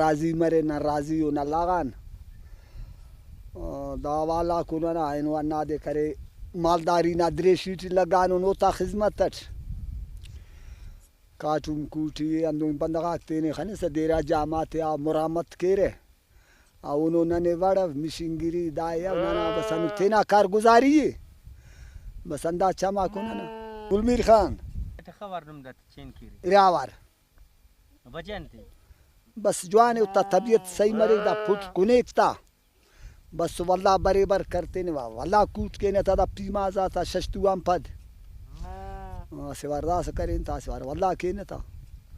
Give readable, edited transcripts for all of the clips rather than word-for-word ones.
راضی مرے نہ راضی ہو نہ لاغان دا والا کننا اینو نہ دے کرے مالداری نہ دریشیٹ لگانو نوتا خدمت تٹ کاٹم کوٹی اندون بندگا تینے خنے سدیرا جامات یا مرامت کیرے اونو ننے وڑا مشینگیری دایا نانا بس انو تینا کارگزاری بس اندا چما کننا گلمیر خان خبر نمدت چین کیری ریاوار وجن تی بس جوانے اتا طبیعت صحیح مرے دا پھٹ کنیکتا بس واللہ برے بر کرتے نوا واللہ کوٹ کے نتا دا پیما زاتا ششتوان پد سوار دا سکرین تا سوار واللہ کے نتا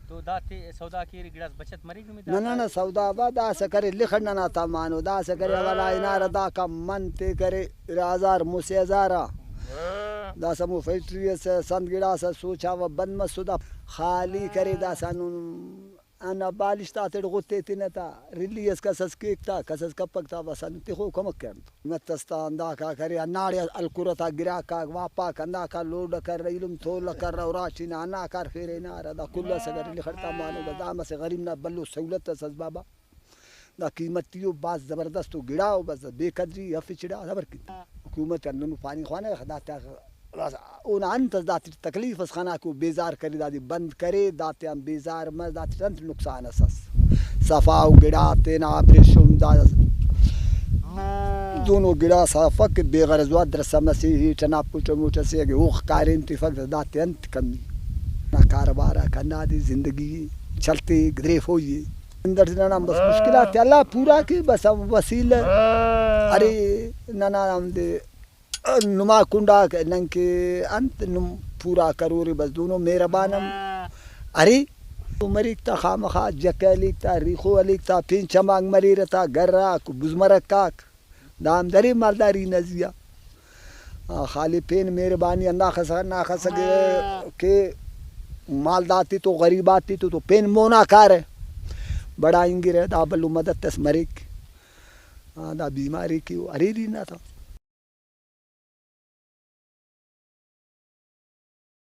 تو داتے سودا کیری گڑاس بچت مری گمی نہ سودا با دا سکرے لکھنا نہ تا مانو دا سکرے والا انار دا کا من تے کرے رازار موسی ہزارا دا سمو فیکٹری سے سند گڑا سے سوچا و بند مسودا خالی کرے دا سانو انا بالش تا تڑ غتے تنتا ریلیس کا سس کیک تا کسس کپک تا بسن تی خو کم کرن متستان دا کا کرے ناڑی الکرتا گرا کا واپا کندا کا لوڈ کر علم تول کر راشی نا نا کر خیرے نا دا کل سگر لکھتا مانو دا سے غریب نا بلو سہولت سس بابا دا قیمتیو باز زبردست گڑاو بس بے قدری افچڑا خبر کی حکومت انو پانی خوانے خدا تا اون انت ذات تکلیف اس خانہ کو بیزار کری دادی بند کرے داتے ہم بیزار مز داتے انت نقصان اساس صفاو گڑا تینا آپریشن دا دونوں گڑا صفا کے بے غرضوات درسا مسیحی چنا پوچھو موچا سے کہ اوخ کارین تفق داتے انت کمی نا کاروبارا کنا دی زندگی چلتے گریف ہوئی اندر جنانا بس مشکلات اللہ پورا کی بس وسیل ارے نانا ہم دے نما کنڈا نن کے انت نم پورا کروری بس دونوں مہربانم ارے مریکتا خامخا جکا لیکتا ریخو لیکتا پین چمانگ مریرتا گراک بزمرکاک دام دری مالداری نزیا خالی پین مہربانی اندہ خسا نا خسا کہ مالداتی تو غریباتی تو پین مونا کار ہے بڑا انگی رہے دا بلو مدد تس مریک دا بیماری کی اری نہ تھا